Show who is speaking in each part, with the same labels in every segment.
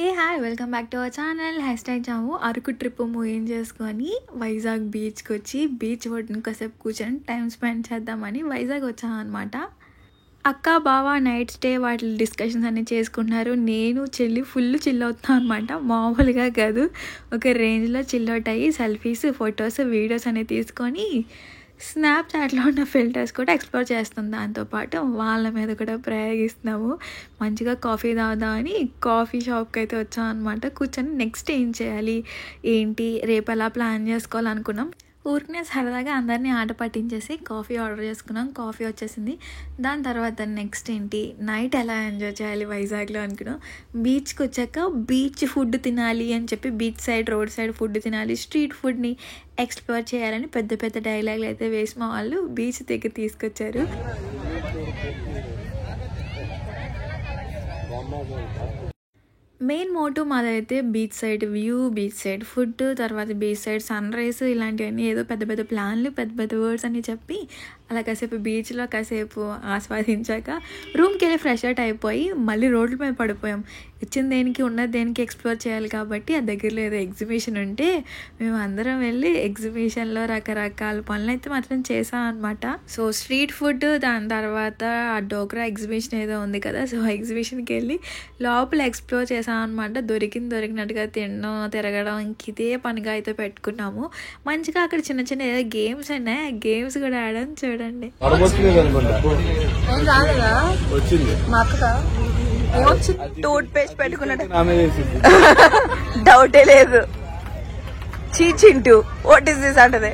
Speaker 1: A hi welcome back to our channel. #జాము Araku trip ముగించేసుకొని వైజాగ్ బీచ్కి వచ్చి బీచ్ ఒడ్డున కాసేపు కూర్చొని టైం స్పెండ్ చేద్దామని వైజాగ్ వచ్చాను అనమాట. అక్క బావ నైట్ స్టే వాటి డిస్కషన్స్ అన్నీ చేసుకుంటున్నారు. నేను చెల్లి ఫుల్ చిల్ అవుతాను అనమాట. మామూలుగా కాదు, ఒక రేంజ్లో చిల్ అవుట్ అయ్యి సెల్ఫీస్ ఫొటోస్ వీడియోస్ అనేవి తీసుకొని స్నాప్చాట్లో ఉన్న ఫిల్టర్స్ కూడా ఎక్స్ప్లోర్ చేస్తాం. దాంతోపాటు వాళ్ళ మీద కూడా ప్రయోగిస్తున్నాము. మంచిగా కాఫీ తాగుదామని కాఫీ షాప్కి అయితే వచ్చాం అనమాట. కూర్చొని నెక్స్ట్ ఏం చేయాలి ఏంటి రేపు ఎలా ప్లాన్ చేసుకోవాలనుకున్నాం. ఊరికనే సరదాగా అందరినీ ఆట పట్టించేసి కాఫీ ఆర్డర్ చేసుకున్నాం. కాఫీ వచ్చేసింది. దాని తర్వాత నెక్స్ట్ ఏంటి నైట్ ఎలా ఎంజాయ్ చేయాలి వైజాగ్లో అనుకున్నాం. బీచ్కి వచ్చాక బీచ్ ఫుడ్ తినాలి అని చెప్పి beach side road side food తినాలి, స్ట్రీట్ ఫుడ్ని ఎక్స్ప్లోర్ చేయాలని పెద్ద పెద్ద డైలాగులు అయితే వేసి మా వాళ్ళు బీచ్ దగ్గర తీసుకొచ్చారు. మెయిన్ మోటో మాదైతే beach side view, beach side food, తర్వాత బీచ్ సైడ్ సన్ రైజ్, ఇలాంటివన్నీ ఏదో పెద్ద పెద్ద ప్లాన్లు పెద్ద పెద్ద వర్డ్స్ అని చెప్పి అలా కాసేపు బీచ్లో కాసేపు ఆస్వాదించాక రూమ్కి వెళ్ళి ఫ్రెష్ అవుట్ అయిపోయి మళ్ళీ రోడ్ల మీద పడిపోయాం. ఇచ్చిన దేనికి ఉన్నది దేనికి ఎక్స్ప్లోర్ చేయాలి కాబట్టి ఆ దగ్గరలో ఏదో ఎగ్జిబిషన్ ఉంటే మేము అందరం వెళ్ళి ఎగ్జిబిషన్లో రకరకాల పనులు అయితే మాత్రం చేసాం అనమాట. సో స్ట్రీట్ ఫుడ్, దాని తర్వాత ఆ డోక్రా ఎగ్జిబిషన్ ఏదో ఉంది కదా, సో ఎగ్జిబిషన్కి వెళ్ళి లోపల ఎక్స్ప్లోర్ చేసాం అనమాట. దొరికినట్టుగా తినడం తిరగడం ఇంక ఇదే పనిగా అయితే పెట్టుకున్నాము. మంచిగా అక్కడ చిన్న చిన్న ఏదో గేమ్స్ ఉన్నాయి, ఆ గేమ్స్ కూడా ఆడని చూడండి. టూత్ పేస్ట్ పెట్టుకున్నట్టు డౌటే లేదు. చీచింటూ వాట్ ఇస్ దిస్ అంటది.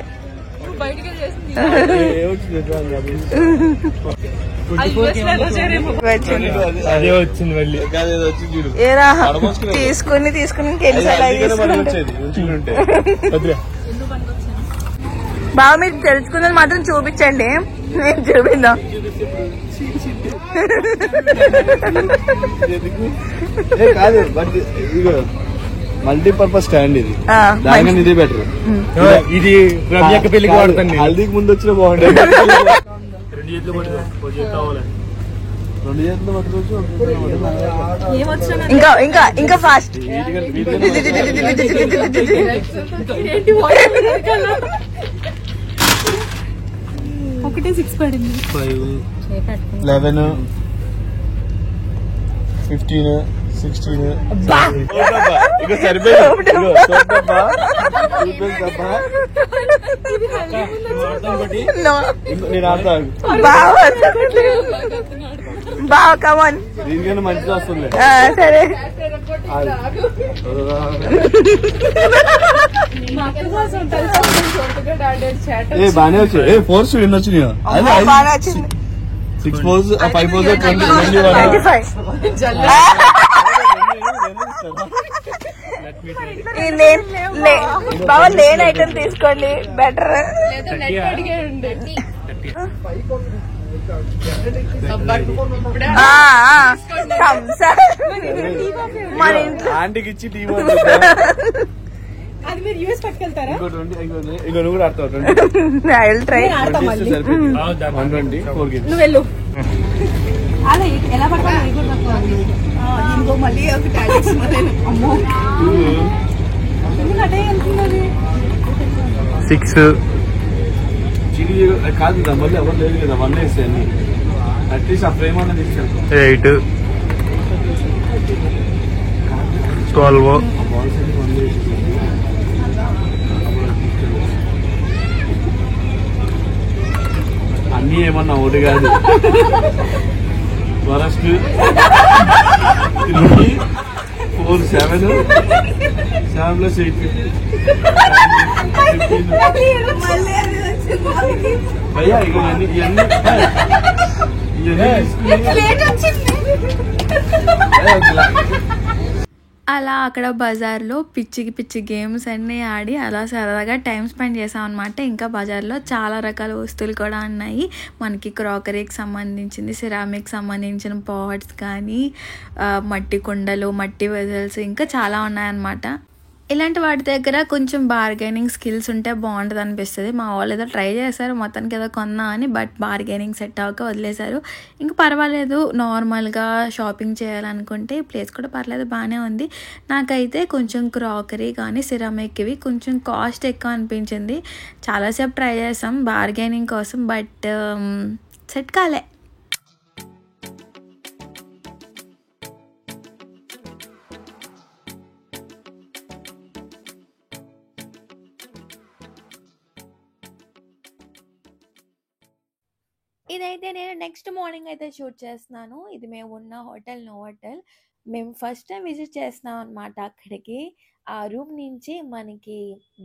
Speaker 1: తీసుకుని బాగా మీరు తెలుసుకున్నది మాత్రం చూపించండి, నేను చూపిందా.
Speaker 2: కాదు బట్ మల్టీపర్పస్ స్టాండ్ ఇది, దానికన్నా ఇదే బెటర్. ఇది పెళ్లికి వాడుతాను, హల్దీకి ముందు వచ్చినా బాగుండేది. 2 చేతులు పట్టుకోవచ్చు.
Speaker 1: ఇంకా ఫాస్ట్. ఒకటే 6 పడింది.
Speaker 2: 5, 11, 15, 16. ఇక సరిపోయింది. నేను ఆడతాను
Speaker 1: బాగా కమాన్,
Speaker 2: దీనికన్నా మంచిగా వస్తుంది.
Speaker 1: సరే
Speaker 2: బానే వచ్చాయి. 4 వినొచ్చు. 6 4 5 4 25.
Speaker 1: బాబా లేని ఐటమ్ తీసుకోండి బెటర్. మన ఇంట్లో
Speaker 2: ఆంటీకి ఇచ్చి టీవీ
Speaker 1: అది మీరు యూఎస్ పట్టుకెళ్తారా?
Speaker 2: నువ్వు కూడా ఆడతావు.
Speaker 1: నువ్వు వెళ్ళు. అలా ఎలా పడతావు ఇంకో మళ్ళీ ఒక అమ్మో
Speaker 2: 6 కాదు మళ్ళీ ఎవరు లేదు కదా. 1 వేస్తాను అట్లీస్ట్ ఆ ఫ్రేమ్ అన్నది ఇచ్చాను.
Speaker 3: 8 12
Speaker 2: అన్నీ ఏమన్నా ఒకటి కాదు. ఫరెస్ట్ 4 7 7 + 8 భయ్యా ఇవన్నీ
Speaker 1: అలా అక్కడ బజార్లో పిచ్చి గేమ్స్ అన్నీ ఆడి అలా సరదాగా టైం స్పెండ్ చేసాం అనమాట. ఇంకా బజార్లో చాలా రకాల వస్తువులు కూడా ఉన్నాయి. మనకి క్రాకరీకి సంబంధించింది, సిరామిక్ సంబంధించిన పాట్స్ కానీ, మట్టి కుండలు, మట్టి వెజల్స్ ఇంకా చాలా ఉన్నాయన్నమాట. ఇలాంటి వాటి దగ్గర కొంచెం బార్గెనింగ్ స్కిల్స్ ఉంటే బాగుంటుంది అనిపిస్తుంది. మా వాళ్ళు ఏదో ట్రై చేశారు మొత్తానికి ఏదో కొన్నా అని, బట్ బార్గెనింగ్ సెట్ అవ్వక వదిలేశారు. ఇంక పర్వాలేదు, నార్మల్గా షాపింగ్ చేయాలనుకుంటే ఈ ప్లేస్ కూడా పర్లేదు, బాగానే ఉంది. నాకైతే కొంచెం క్రాకరీ కానీ సిరామిక్ ఇవి కొంచెం కాస్ట్ ఎక్కువ అనిపించింది. చాలాసేపు ట్రై చేసాం బార్గెనింగ్ కోసం, బట్ సెట్ కాలే. ఇదైతే నేను నెక్స్ట్ మార్నింగ్ అయితే షూట్ చేస్తున్నాను. ఇది మేము ఉన్న హోటల్ నోవాటెల్. మేము ఫస్ట్ టైం విజిట్ చేస్తున్నాం అనమాట అక్కడికి. ఆ రూమ్ నుంచి మనకి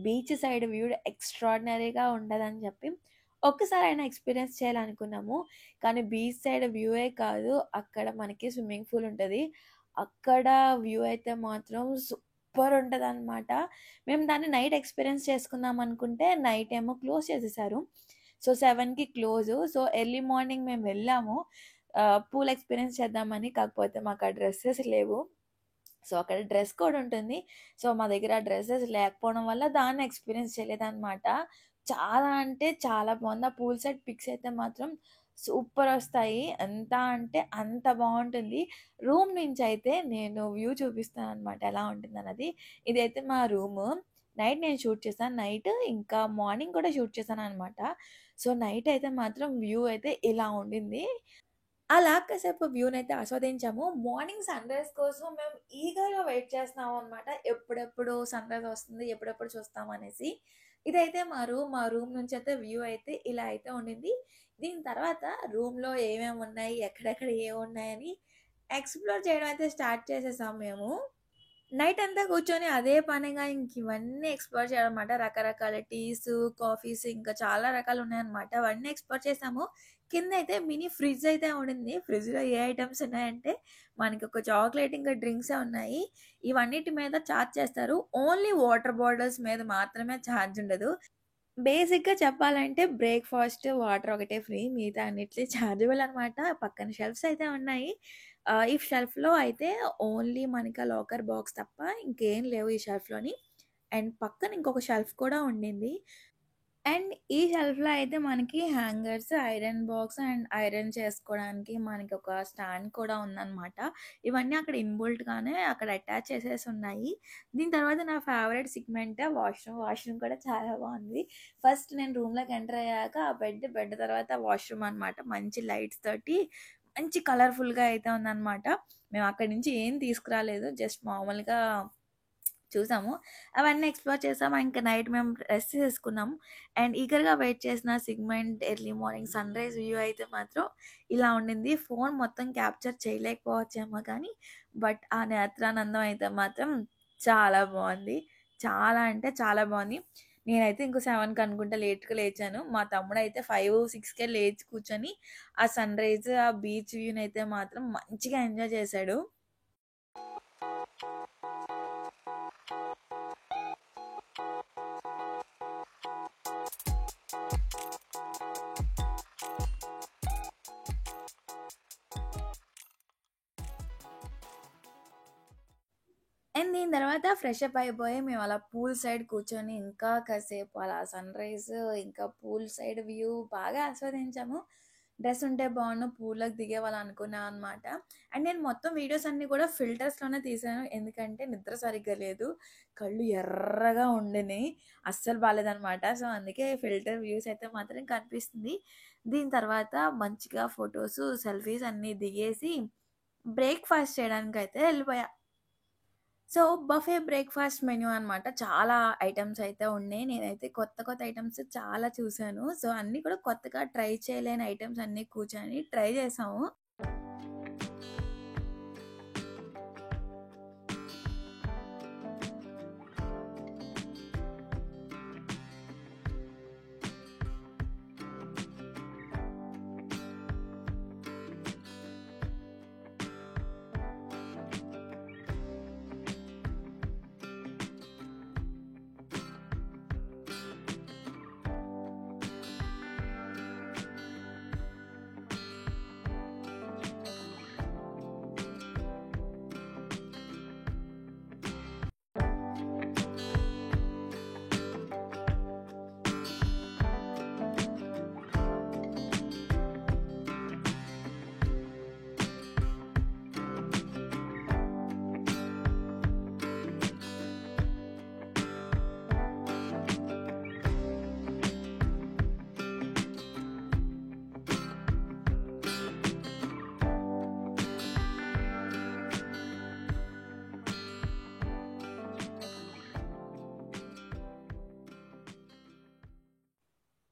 Speaker 1: బీచ్ సైడ్ వ్యూ ఎక్స్ట్రాడినరీగా ఉండదని చెప్పి ఒక్కసారి అయినా ఎక్స్పీరియన్స్ చేయాలనుకున్నాము. కానీ బీచ్ సైడ్ వ్యూయే కాదు, అక్కడ మనకి స్విమ్మింగ్ పూల్ ఉంటుంది. అక్కడ వ్యూ అయితే మాత్రం సూపర్ ఉంటుంది అనమాట. మేము దాన్ని నైట్ ఎక్స్పీరియన్స్ చేసుకుందాం అనుకుంటే నైట్ ఏమో క్లోజ్ చేసేసారు. సో 7కి క్లోజు. సో ఎర్లీ మార్నింగ్ మేము వెళ్ళాము పూల్ ఎక్స్పీరియన్స్ చేద్దామని. కాకపోతే మాకు ఆ డ్రెస్సెస్ లేవు. సో అక్కడ డ్రెస్ కోడ్ ఉంటుంది. సో మా దగ్గర ఆ డ్రెస్సెస్ లేకపోవడం వల్ల దాన్ని ఎక్స్పీరియన్స్ చేయలేదన్నమాట. చాలా అంటే చాలా బాగుంది. ఆ పూల్ సైడ్ పిక్స్ అయితే మాత్రం సూపర్ వస్తాయి. ఎంత అంటే అంత బాగుంటుంది. రూమ్ నుంచి అయితే నేను వ్యూ చూపిస్తాను అనమాట ఎలా ఉంటుంది అన్నది. ఇదైతే మా రూము. నైట్ నేను షూట్ చేశాను. నైట్ ఇంకా మార్నింగ్ కూడా షూట్ చేశాను అనమాట. సో నైట్ అయితే మాత్రం వ్యూ అయితే ఇలా ఉండింది. అలా కాసేపు వ్యూనైతే ఆస్వాదించాము. మార్నింగ్ సన్‌రైజ్ కోసం మేము ఈగర్‌గా వెయిట్ చేస్తున్నాం అనమాట. ఎప్పుడెప్పుడు సన్‌రైజ్ వస్తుంది, ఎప్పుడెప్పుడు చూస్తామనేసి. ఇదైతే మా రూమ్. మా రూమ్ నుంచి అయితే వ్యూ అయితే ఇలా అయితే ఉండింది. దీని తర్వాత రూమ్‌లో ఏమేమి ఉన్నాయి, ఎక్కడెక్కడ ఏమున్నాయని ఎక్స్‌ప్లోర్ చేయడం అయితే స్టార్ట్ చేసేసాం మేము. నైట్ అంతా కూర్చొని అదే పనిగా ఇంక ఇవన్నీ ఎక్స్‌ప్లోర్ చేయడం అనమాట. రకరకాల టీస్, కాఫీస్ ఇంకా చాలా రకాలు ఉన్నాయన్నమాట. అవన్నీ ఎక్స్‌ప్లోర్ చేసాము. కిందైతే మినీ ఫ్రిడ్జ్ అయితే ఉండింది. ఫ్రిడ్జ్‌లో ఏ ఐటెమ్స్ ఉన్నాయంటే మనకి ఒక చాక్లెట్ ఇంకా డ్రింక్సే ఉన్నాయి. ఇవన్నిటి మీద చార్జ్ చేస్తారు. ఓన్లీ వాటర్ బాటిల్స్ మీద మాత్రమే చార్జ్ ఉండదు. బేసిక్‌గా చెప్పాలంటే బ్రేక్‌ఫాస్ట్, వాటర్ ఒకటే ఫ్రీ. మిగతా అన్నిటికి చార్జబుల్ అనమాట. పక్కన షెల్ఫ్స్ అయితే ఉన్నాయి. ఈ షెల్ఫ్‌లో అయితే ఓన్లీ మనకి ఆ లాకర్ బాక్స్ తప్ప ఇంకేం లేవు ఈ షెల్ఫ్‌లోని. అండ్ పక్కన ఇంకొక షెల్ఫ్ కూడా ఉండింది. అండ్ ఈ షెల్ఫ్‌లో అయితే మనకి hangers, iron box and iron చేసుకోవడానికి మనకి ఒక స్టాండ్ కూడా ఉందనమాట. ఇవన్నీ అక్కడ ఇన్‌బిల్ట్‌గానే అక్కడ అటాచ్ చేసేసి ఉన్నాయి. దీని తర్వాత నా ఫేవరెట్ సెగ్మెంట్ వాష్‌రూమ్. వాష్‌రూమ్ కూడా చాలా బాగుంది. ఫస్ట్ నేను రూమ్‌లోకి ఎంటర్ అయ్యాక ఆ బెడ్ తర్వాత వాష్‌రూమ్ అనమాట. మంచి లైట్స్ తోటి మంచి కలర్‌ఫుల్‌గా అయితే ఉందనమాట. మేము అక్కడి నుంచి ఏం తీసుకురాలేదు. జస్ట్ మామూలుగా చూసాము. అవన్నీ ఎక్స్‌ప్లోర్ చేసాము. ఇంకా నైట్ మేము రెస్ట్ చేసుకున్నాము. అండ్ ఈగర్‌గా వెయిట్ చేసిన segment early morning sunrise view అయితే మాత్రం ఇలా ఉండింది. ఫోన్ మొత్తం క్యాప్చర్ చేయలేకపోవచ్చేమో కానీ, బట్ ఆ నేత్రానందం అయితే మాత్రం చాలా బాగుంది. చాలా అంటే చాలా బాగుంది. నేనైతే ఇంకో 7కి అనుకుంటా లేట్‌గా లేచాను. మా తమ్ముడైతే 5, 6కే లేచి కూర్చొని ఆ సన్‌రైజ్, ఆ బీచ్ వ్యూనైతే మాత్రం మంచిగా ఎంజాయ్ చేశాడు. అండ్ దీని తర్వాత ఫ్రెష్ అప్ అయిపోయి మేము అలా పూల్ సైడ్ కూర్చొని ఇంకా కాసేపు అలా సన్‌రైజ్ ఇంకా పూల్ సైడ్ వ్యూ బాగా ఆస్వాదించాము. డ్రెస్ ఉంటే బాగుండు పూల్లోకి దిగేవాళ్ళం అనుకున్నాం అనమాట. అండ్ నేను మొత్తం వీడియోస్ అన్నీ కూడా ఫిల్టర్స్‌లోనే తీశాను. ఎందుకంటే నిద్ర సరిగ్గా లేదు. కళ్ళు ఎర్రగా ఉండినాయి. అస్సలు బాలేదనమాట. సో అందుకే ఫిల్టర్ వ్యూస్ అయితే మాత్రం కనిపిస్తుంది. దీని తర్వాత మంచిగా ఫొటోస్, సెల్ఫీస్ అన్నీ దిగేసి బ్రేక్‌ఫాస్ట్ చేయడానికైతే వెళ్ళిపోయా. సో, బఫే బ్రేక్‌ఫాస్ట్ మెన్యూ అనమాట. చాలా ఐటెమ్స్ అయితే ఉన్నాయి. నేనైతే కొత్త కొత్త ఐటెమ్స్ చాలా చూసాను. సో, అన్నీ కూడా కొత్తగా ట్రై చేయలేని ఐటెమ్స్ అన్నీ కూర్చొని ట్రై చేసాము.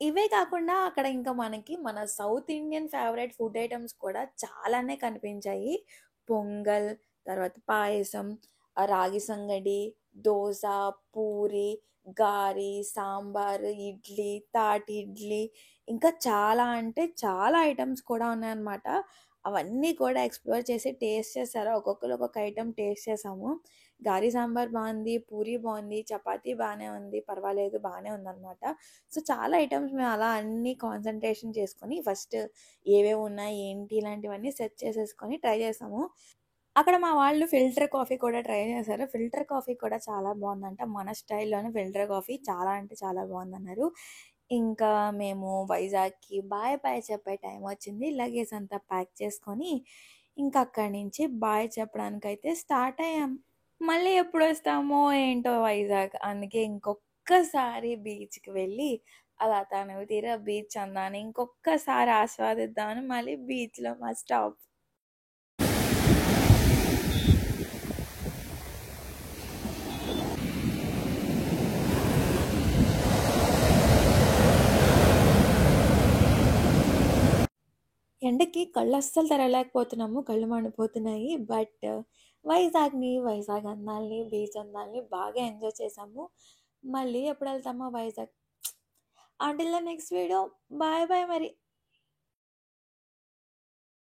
Speaker 1: ఇవే కాకుండా అక్కడ ఇంకా మనకి మన south Indian favourite food items కూడా చాలానే కనిపించాయి. పొంగల్, తర్వాత పాయసం, రాగి సంగటి, దోస, పూరి, గారి, సాంబార్, ఇడ్లీ, తాటి ఇడ్లీ, ఇంకా చాలా అంటే చాలా ఐటమ్స్ కూడా ఉన్నాయన్నమాట. అవన్నీ కూడా ఎక్స్‌ప్లోర్ చేసి టేస్ట్ చేశారు. ఒక్కొక్కళ్ళు ఒక్కొక్క ఐటెమ్ టేస్ట్ చేసాము. గారి సాంబార్ బావుంది, పూరి బావుంది, చపాతీ బానే ఉంది, పర్వాలేదు బానే ఉందనమాట. సో, చాలా ఐటమ్స్ మేము అలా అన్నీ కాన్సంట్రేషన్ చేసుకొని ఫస్ట్ ఏవేవి ఉన్నాయి, ఏంటి ఇలాంటివన్నీ సెర్చ్ చేసేసుకొని ట్రై చేసాము. అక్కడ మా వాళ్ళు ఫిల్టర్ కాఫీ కూడా ట్రై చేశారు. ఫిల్టర్ కాఫీ కూడా చాలా బావుందంట. మన స్టైల్‌లోనే ఫిల్టర్ కాఫీ చాలా అంటే చాలా బావుందన్నారు. ఇంకా మేము వైజాగ్‌కి బాయ్ బాయ్ చెప్పే టైం వచ్చింది. లగేజ్ అంతా ప్యాక్ చేసుకొని ఇంకా అక్కడి నుంచి బాయ్ చెప్పడానికైతే స్టార్ట్ అయ్యాం. మళ్ళీ ఎప్పుడొస్తామో ఏంటో వైజాగ్. అందుకే ఇంకొక్కసారి బీచ్‌కి వెళ్ళి అలా తనివి తీరా బీచ్ అందాన్ని ఇంకొక్కసారి ఆస్వాదిద్దామని మళ్ళీ బీచ్‌లో మా స్టాప్. ఎండకి కళ్ళు అస్సలు తెరవలేకపోతున్నాము. కళ్ళు మండిపోతున్నాయి. బట్ వైజాగ్ అందాల్ని, బీచ్ అందాల్ని బాగా ఎంజాయ్ చేసాము. మళ్ళీ ఎప్పుడు వెళ్తామో Vizag. Until the next video. Bye bye మరి.